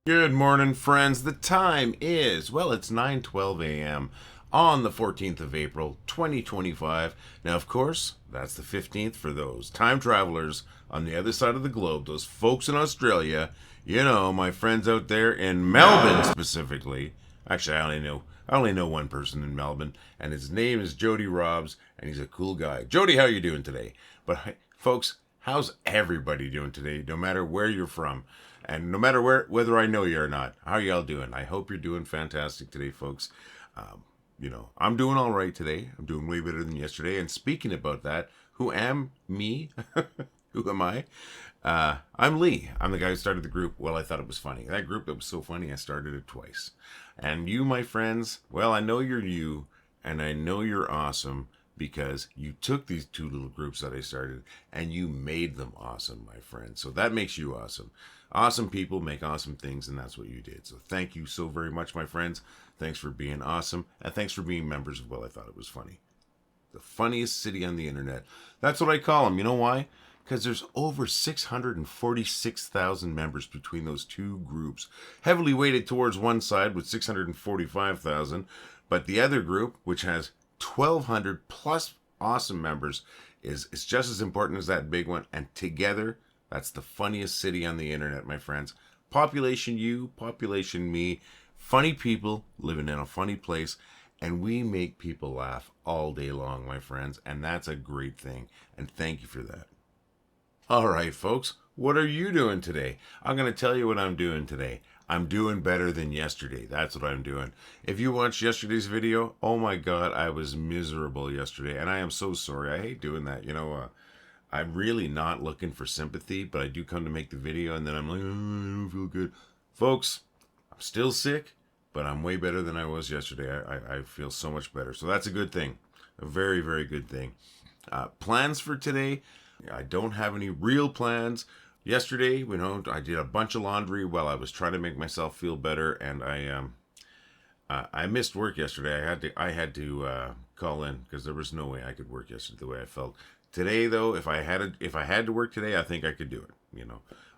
Good morning, friends. The time is, well, it's 9:12 a.m. on the 14th of April, 2025. Now, of course, that's the 15th for those time travelers on the other side of the globe, those folks in Australia, my friends out there in Melbourne specifically. Actually, I only know one person in Melbourne, and his name is Jody Robs, and he's a cool guy. Jody, how you doing today? But folks, how's everybody doing today, no matter where you're from? And no matter whether I know you or not, how y'all doing? I hope you're doing fantastic today, folks. I'm doing all right today. I'm doing way better than yesterday. And speaking about that, who am me? Who am I? I'm Lee. I'm the guy who started the group. Well, I thought it was funny. That group, it was so funny, I started it twice. And you, my friends, well, I know you're you, and I know you're awesome because you took these two little groups that I started and you made them awesome, my friends. So that makes you awesome. Awesome people make awesome things, and that's what you did. So thank you so very much, my friends. Thanks for being awesome, and thanks for being members of Well, I Thought It Was Funny. The funniest city on the internet. That's what I call them. You know why? Because there's over 646,000 members between those two groups, heavily weighted towards one side with 645,000, but the other group, which has 1,200 plus awesome members, is just as important as that big one, and together, that's the funniest city on the internet, my friends. Population you, population me, funny people living in a funny place, and we make people laugh all day long, my friends, and that's a great thing, and thank you for that. All right, folks, what are you doing today? I'm going to tell you what I'm doing today. I'm doing better than yesterday. That's what I'm doing. If you watched yesterday's video, oh my God, I was miserable yesterday, and I am so sorry. I hate doing that. I'm really not looking for sympathy, but I do come to make the video, and then I'm like, I don't feel good. Folks, I'm still sick, but I'm way better than I was yesterday. I feel so much better. So that's a good thing. A very, very good thing. Plans for today? I don't have any real plans. Yesterday, I did a bunch of laundry while I was trying to make myself feel better, and I missed work yesterday. I had to call in because there was no way I could work yesterday the way I felt. Today, though, if I had to work today, I think I could do it.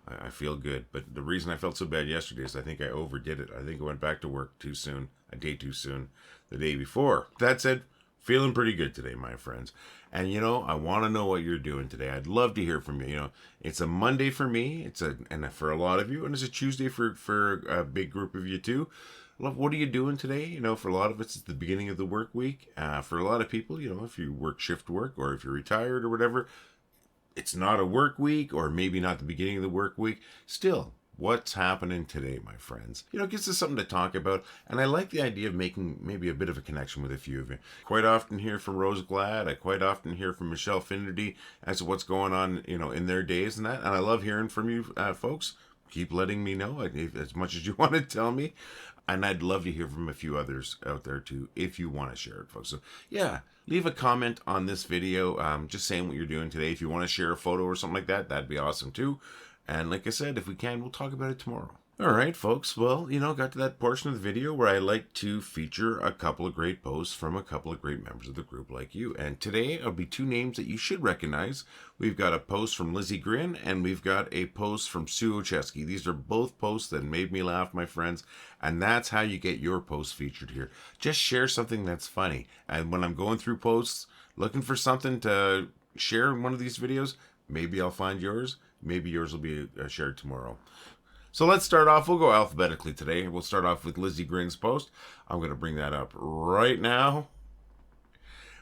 I feel good. But the reason I felt so bad yesterday is I think I overdid it. I think I went back to work too soon, a day too soon, the day before. That said, feeling pretty good today, my friends. And I want to know what you're doing today. I'd love to hear from you. It's a Monday for me. And for a lot of you, and it's a Tuesday for a big group of you too. What are you doing today? For a lot of it's the beginning of the work week. For a lot of people, if you work shift work or if you're retired or whatever, it's not a work week or maybe not the beginning of the work week. Still, what's happening today, my friends? It gives us something to talk about, and I like the idea of making maybe a bit of a connection with a few of you. Quite often hear from Rose Glad. I quite often hear from Michelle Finnerty as to what's going on, in their days and that. And I love hearing from you, folks. Keep letting me know as much as you want to tell me. And I'd love to hear from a few others out there too, if you want to share it, folks. So yeah, leave a comment on this video, just saying what you're doing today. If you want to share a photo or something like that, that'd be awesome too. And like I said, if we can, we'll talk about it tomorrow. All right, folks. Well, got to that portion of the video where I like to feature a couple of great posts from a couple of great members of the group like you. And today, it'll be two names that you should recognize. We've got a post from Lizzy Grin, and we've got a post from Olszewski. These are both posts that made me laugh, my friends. And that's how you get your posts featured here. Just share something that's funny. And when I'm going through posts, looking for something to share in one of these videos, maybe I'll find yours. Maybe yours will be shared tomorrow. So let's start off. We'll go alphabetically today. We'll start off with Lizzy Grin's post. I'm going to bring that up right now.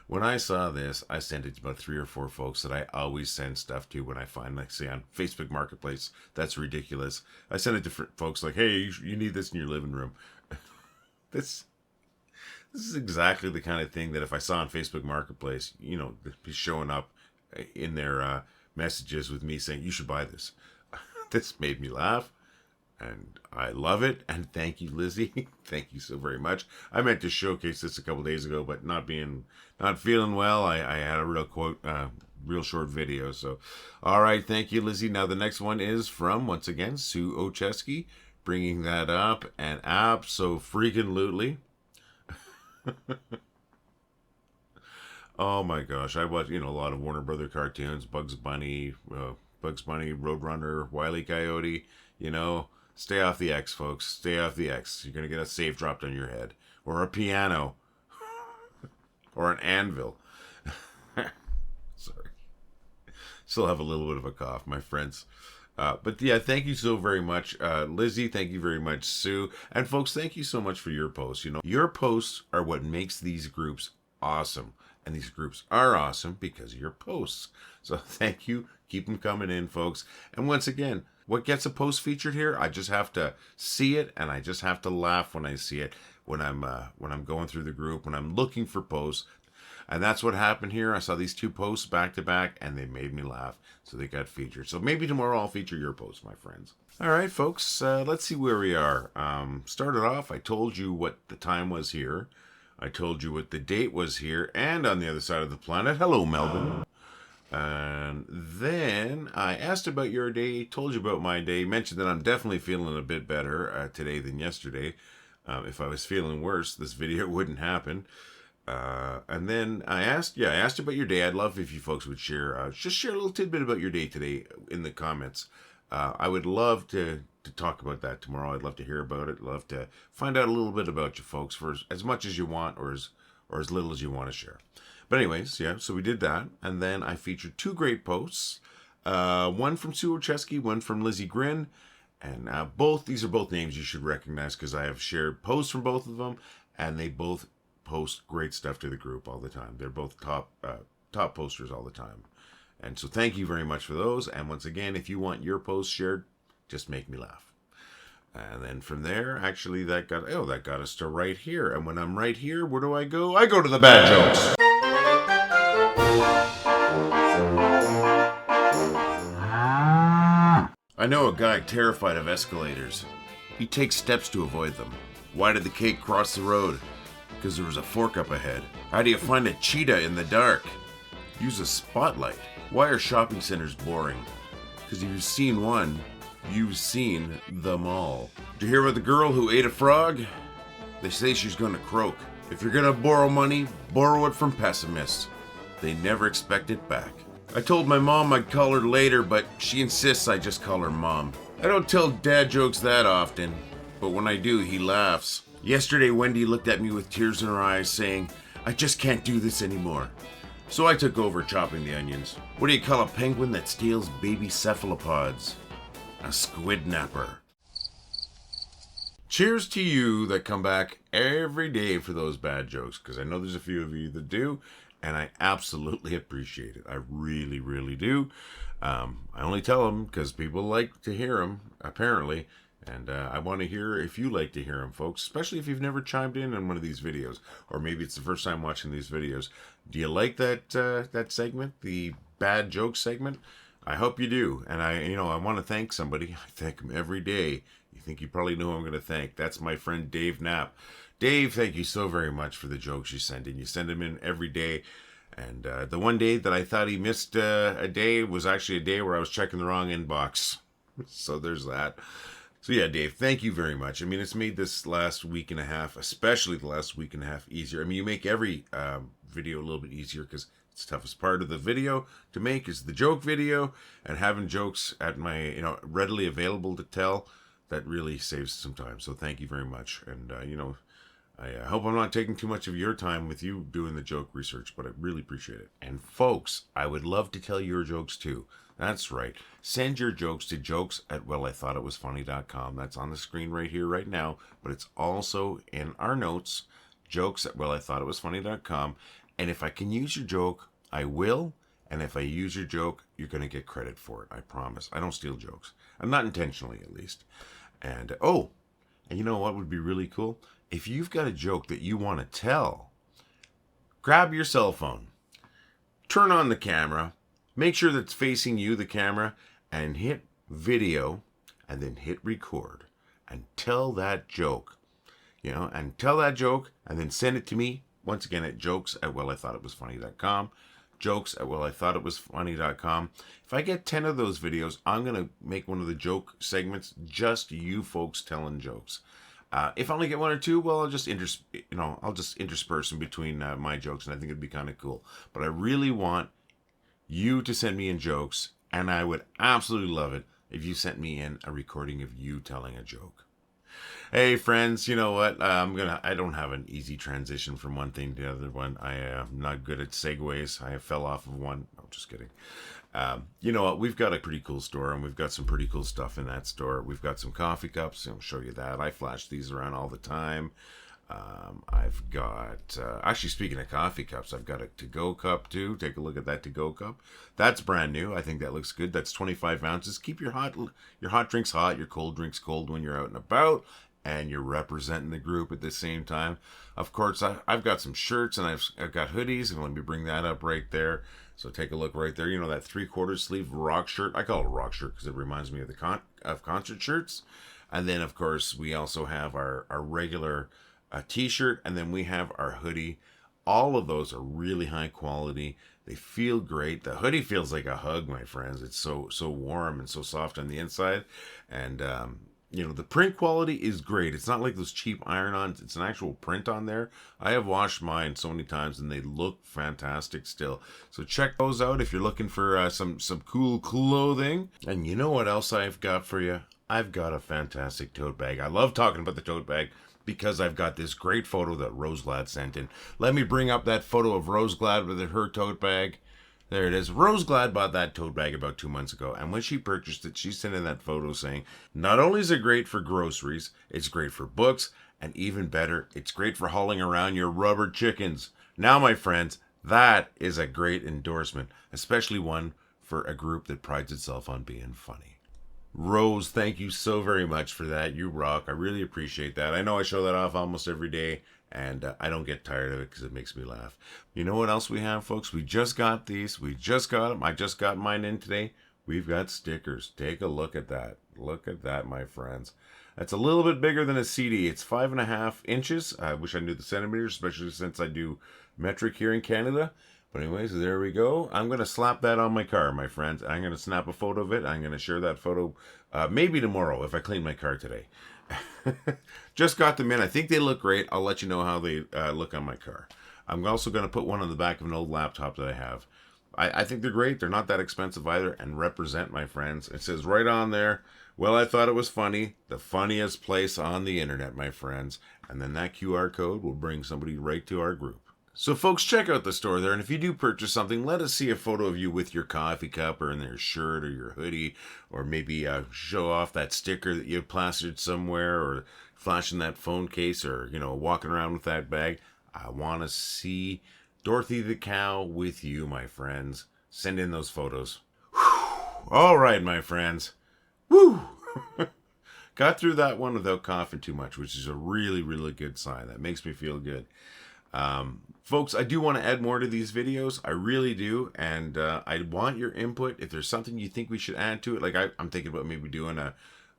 When I saw this, I sent it to about 3 or 4 folks that I always send stuff to when I find, like, say, on Facebook Marketplace. That's ridiculous. I send it to folks like, hey, you need this in your living room. This is exactly the kind of thing that if I saw on Facebook Marketplace, be showing up in their messages with me saying, you should buy this. This made me laugh. And I love it. And thank you, Lizzy. Thank you so very much. I meant to showcase this a couple days ago, but not feeling well. I had a real short video. So, all right. Thank you, Lizzy. Now the next one is from, once again, Olszewski, bringing that up and abso-freaking-lutely. Oh my gosh. I watch, a lot of Warner Brother cartoons, Bugs Bunny, Roadrunner, Wile E. Coyote, Stay off the X, folks. Stay off the X. You're going to get a safe dropped on your head. Or a piano. Or an anvil. Sorry. Still have a little bit of a cough, my friends. But yeah, thank you so very much, Lizzy. Thank you very much, Sue. And folks, thank you so much for your posts. You know, your posts are what makes these groups awesome. And these groups are awesome because of your posts. So thank you. Keep them coming in, folks. And once again, what gets a post featured here? I just have to see it, and I just have to laugh when I see it. When I'm going through the group, when I'm looking for posts. And that's what happened here. I saw these two posts back to back, and they made me laugh. So they got featured. So maybe tomorrow I'll feature your posts, my friends. All right, folks. Let's see where we are. Started off, I told you what the time was here. I told you what the date was here. And on the other side of the planet, hello, Melbourne. And then I asked about your day, told you about my day, mentioned that I'm definitely feeling a bit better today than yesterday. If I was feeling worse, this video wouldn't happen. And then I asked about your day. I'd love if you folks would share, just share a little tidbit about your day today in the comments. I would love to talk about that tomorrow. I'd love to hear about it. I'd love to find out a little bit about you folks for as much as you want or as little as you want to share. But anyways, yeah, so we did that. And then I featured two great posts. One from Sue Olszewski, one from Lizzy Grin. And these are both names you should recognize because I have shared posts from both of them. And they both post great stuff to the group all the time. They're both top posters all the time. And so thank you very much for those. And once again, if you want your posts shared, just make me laugh. And then from there, actually, that got us to right here. And when I'm right here, where do I go? I go to the bad jokes. I know a guy terrified of escalators. He takes steps to avoid them. Why did the cake cross the road? Because there was a fork up ahead. How do you find a cheetah in the dark? Use a spotlight. Why are shopping centers boring? Because if you've seen one, you've seen them all. Did you hear about the girl who ate a frog? They say she's going to croak. If you're going to borrow money, borrow it from pessimists. They never expect it back. I told my mom I'd call her later, but she insists I just call her Mom. I don't tell dad jokes that often, but when I do, he laughs. Yesterday, Wendy looked at me with tears in her eyes, saying, I just can't do this anymore. So I took over chopping the onions. What do you call a penguin that steals baby cephalopods? A squid napper. Cheers to you that come back every day for those bad jokes, because I know there's a few of you that do, and I absolutely appreciate it. I really, really do. I only tell them because people like to hear them, apparently. And I want to hear if you like to hear them, folks, especially if you've never chimed in on one of these videos, or maybe it's the first time watching these videos. Do you like that segment, the bad joke segment? I hope you do. And I want to thank somebody. I thank him every day. You think you probably know who I'm going to thank. That's my friend Dave Knapp. Dave, thank you so very much for the jokes you send in. You send them in every day. And the one day that I thought he missed a day was actually a day where I was checking the wrong inbox. So there's that. So yeah, Dave, thank you very much. I mean, it's made this last week and a half, especially the last week and a half, easier. I mean, you make every video a little bit easier because it's the toughest part of the video to make is the joke video, and having jokes at my, readily available to tell, that really saves some time. So thank you very much. And, I hope I'm not taking too much of your time with you doing the joke research, but I really appreciate it. And folks, I would love to tell your jokes too. That's right. Send your jokes to jokes@wellithoughitwasfunny.com. That's on the screen right here, right now, but it's also in our notes, jokes@wellithoughitwasfunny.com. And if I can use your joke, I will. And if I use your joke, you're going to get credit for it. I promise. I don't steal jokes. I'm not intentionally, at least. And, and you know what would be really cool? If you've got a joke that you want to tell, grab your cell phone, turn on the camera, make sure that's facing you, the camera, and hit video, and then hit record, and tell that joke, and then send it to me, once again, at jokes@wellithoughitwasfunny.com, jokes@wellithoughitwasfunny.com. If I get 10 of those videos, I'm going to make one of the joke segments just you folks telling jokes. If I only get one or two, well, I'll just intersperse in between my jokes, and I think it'd be kind of cool. But I really want you to send me in jokes, and I would absolutely love it if you sent me in a recording of you telling a joke. Hey friends, you know what? I don't have an easy transition from one thing to the other one. I am not good at segues. I fell off of one. No, just kidding. You know what? We've got a pretty cool store, and we've got some pretty cool stuff in that store. We've got some coffee cups. I'll show you that. I flash these around all the time. I've got, actually speaking of coffee cups, I've got a to-go cup too. Take a look at that to-go cup. That's brand new. I think that looks good. That's 25 ounces. Keep your hot drinks hot, your cold drinks cold when you're out and about, and you're representing the group at the same time. Of course, I've got some shirts, and I've got hoodies, and let me bring that up right there. So take a look right there. You know that 3/4 sleeve rock shirt? I call it a rock shirt because it reminds me of of concert shirts. And then, of course, we also have our regular t-shirt, and then we have our hoodie. All of those are really high quality. They feel great. The hoodie feels like a hug, my friends. It's so warm and so soft on the inside. And you know, the print quality is great. It's not like those cheap iron-ons. It's an actual print on there. I have washed mine so many times, and they look fantastic still. So check those out if you're looking for some cool clothing. And you know what else I've got for you? I've got a fantastic tote bag. I love talking about the tote bag because I've got this great photo that Roseglad sent in. Let me bring up that photo of Roseglad with her tote bag. There it is. Roseglad bought that tote bag about 2 months ago, and when she purchased it, she sent in that photo saying, not only is it great for groceries, it's great for books, and even better, it's great for hauling around your rubber chickens. Now, my friends, that is a great endorsement, especially one for a group that prides itself on being funny. Rose, thank you so very much for that. You rock. I really appreciate that. I know I show that off almost every day, and I don't get tired of it because it makes me laugh. You know what else we have, folks? We just got these. We just got them. I just got mine in today. We've got stickers. Take a look at that. Look at that, my friends. That's a little bit bigger than a CD. It's 5.5 inches. I wish I knew the centimeters, especially since I do metric here in Canada. But anyways, there we go. I'm going to slap that on my car, my friends. I'm going to snap a photo of it. I'm going to share that photo maybe tomorrow if I clean my car today. Just got them in. I think they look great. I'll let you know how they look on my car. I'm also going to put one on the back of an old laptop that I have. I think they're great. They're not that expensive either, and represent, my friends. It says right on there, well, I thought it was funny. The funniest place on the internet, my friends. And then that QR code will bring somebody right to our group. So folks, check out the store there, and if you do purchase something, let us see a photo of you with your coffee cup or in your shirt or your hoodie, or maybe show off that sticker that you plastered somewhere, or flashing that phone case, or, you know, walking around with that bag. I want to see Dorothy the cow with you, my friends. Send in those photos. Whew. All right, my friends. Woo! Got through that one without coughing too much, which is a really, really good sign. That makes me feel good. Folks, I do want to add more to these videos. I really do. And I want your input. If there's something you think we should add to it, like I'm thinking about maybe doing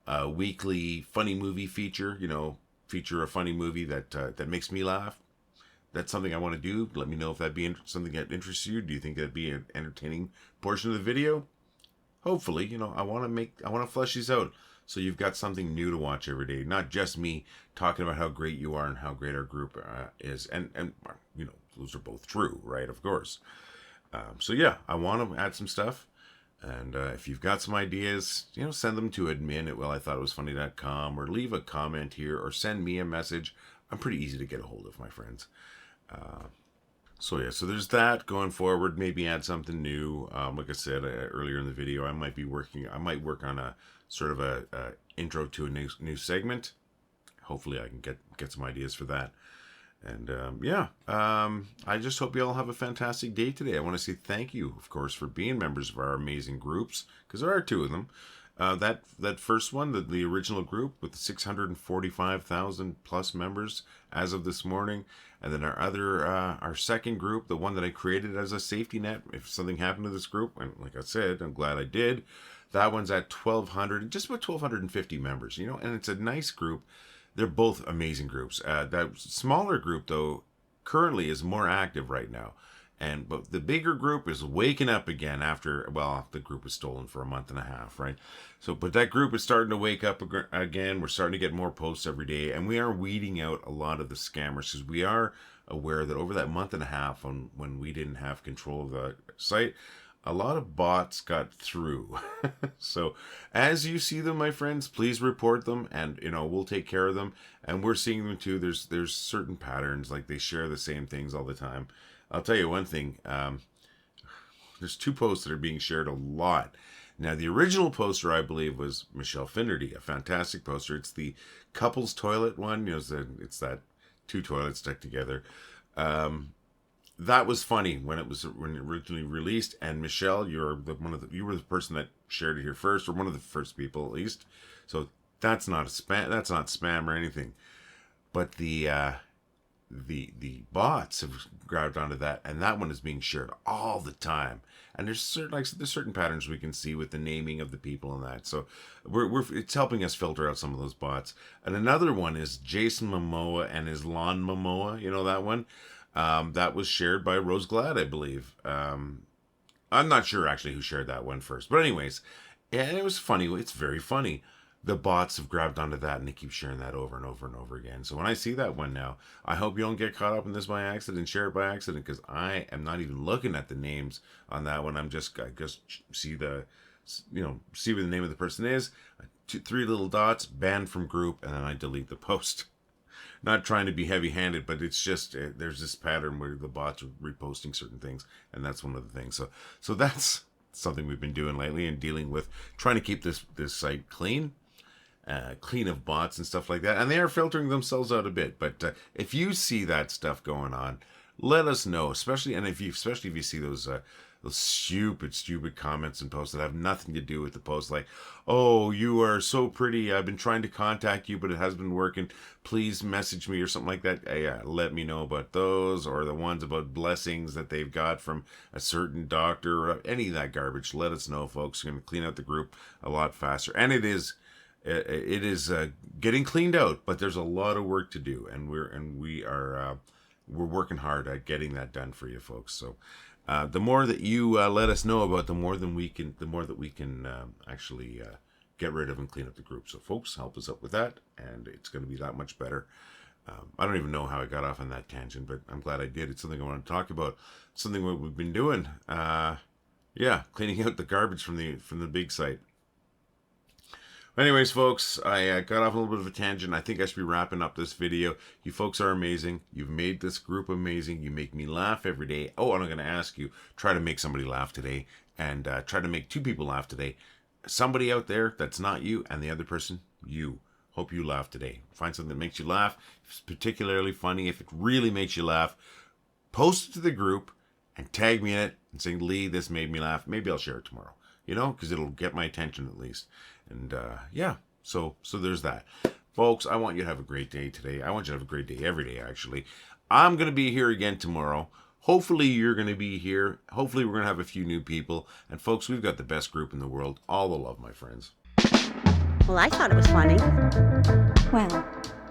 a weekly funny movie feature, you know, feature a funny movie that makes me laugh. That's something I want to do. Let me know if that'd be something that interests you. Do you think that'd be an entertaining portion of the video? Hopefully, you know, I want to flesh these out. So you've got something new to watch every day, not just me talking about how great you are and how great our group is. And you know, those are both true, right? Of course. So yeah, I want to add some stuff. And if you've got some ideas, you know, send them to admin@wellithoughitwasfunny.com, or leave a comment here, or send me a message. I'm pretty easy to get a hold of, my friends. So yeah, so there's that going forward. Maybe add something new. Like I said earlier in the video, I might work on a sort of a intro to a new segment. Hopefully I can get some ideas for that. And I just hope you all have a fantastic day today. I want to say thank you, of course, for being members of our amazing groups, because there are 2 of them. That first one, the original group with 645,000 plus members as of this morning, and then our second group, the one that I created as a safety net if something happened to this group, and like I said, I'm glad I did. That one's at 1,200, just about 1,250 members, you know, and it's a nice group. They're both amazing groups. That smaller group, though, currently is more active right now. But the bigger group is waking up again after, well, the group was stolen for a month and a half, right? But that group is starting to wake up again. We're starting to get more posts every day, and we are weeding out a lot of the scammers, because we are aware that over that month and a half when we didn't have control of the site, a lot of bots got through. So as you see them, my friends, please report them, and we'll take care of them. And we're seeing them too. There's certain patterns, like they share the same things all the time. I'll tell you one thing. There's 2 posts that are being shared a lot. Now, the original poster, I believe, was Michelle Finnerty, a fantastic poster. It's the couples toilet one. It's that 2 toilets stuck together. That was funny when it originally released. And Michelle, you were the person that shared it here first, or one of the first people at least. So that's not spam. That's not spam or anything. But the bots have grabbed onto that, and that one is being shared all the time. And there's certain patterns we can see with the naming of the people and that. So it's helping us filter out some of those bots. And another one is Jason Momoa and his lawn Momoa. You know that one? That was shared by Rose Glad, I believe. I'm not sure actually who shared that one first, but anyways, and it was funny. It's very funny. The bots have grabbed onto that, and they keep sharing that over and over and over again. So when I see that one now, I hope you don't get caught up in this by accident, share it by accident, because I am not even looking at the names on that one. I just see see what the name of the person is, 3 little dots, banned from group, and then I delete the post. Not trying to be heavy-handed, but it's just there's this pattern where the bots are reposting certain things, and that's one of the things. So that's something we've been doing lately and dealing with, trying to keep this site clean. Clean of bots and stuff like that, and they are filtering themselves out a bit. But if you see that stuff going on, let us know. Especially if you see those stupid comments and posts that have nothing to do with the post, like, "Oh, you are so pretty. I've been trying to contact you, but it hasn't been working. Please message me," or something like that. Yeah, let me know about those, or the ones about blessings that they've got from a certain doctor, or any of that garbage. Let us know, folks. We're going to clean out the group a lot faster, and it is getting cleaned out, but there's a lot of work to do, and we're working hard at getting that done for you folks. So the more that you let us know about, the more that we can actually get rid of and clean up the group. So folks, help us out with that, and it's going to be that much better. I don't even know how I got off on that tangent, but I'm glad I did. It's something I want to talk about, something what we've been doing. Cleaning out the garbage from the big site. Anyways, folks, I got off a little bit of a tangent. I think I should be wrapping up this video. You folks are amazing. You've made this group amazing. You make me laugh every day. Oh, and I'm going to ask you, try to make somebody laugh today, and try to make 2 people laugh today. Somebody out there that's not you, and the other person, you. Hope you laugh today. Find something that makes you laugh. If it's particularly funny, if it really makes you laugh, post it to the group and tag me in it and say, "Lee, this made me laugh." Maybe I'll share it tomorrow. Because it'll get my attention at least. And so there's that. Folks, I want you to have a great day today. I want you to have a great day every day, actually. I'm going to be here again tomorrow. Hopefully you're going to be here. Hopefully we're going to have a few new people. And folks, we've got the best group in the world. All the love, my friends. Well, I thought it was funny. Well,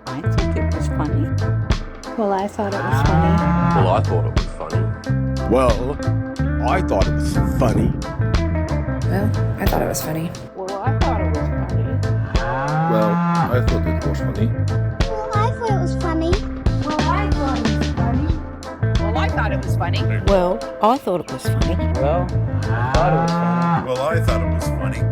I think it was funny. Well, I thought it was funny. Well, I thought it was funny. Well, I thought it was funny. Well, I thought it was funny. Well, I thought it was funny. Well, I thought it was funny. Well, I thought it was funny. Well, I thought it was funny. Well, I thought it was funny. Well, I thought it was funny. Well, I thought it was funny. Well, I thought it was funny.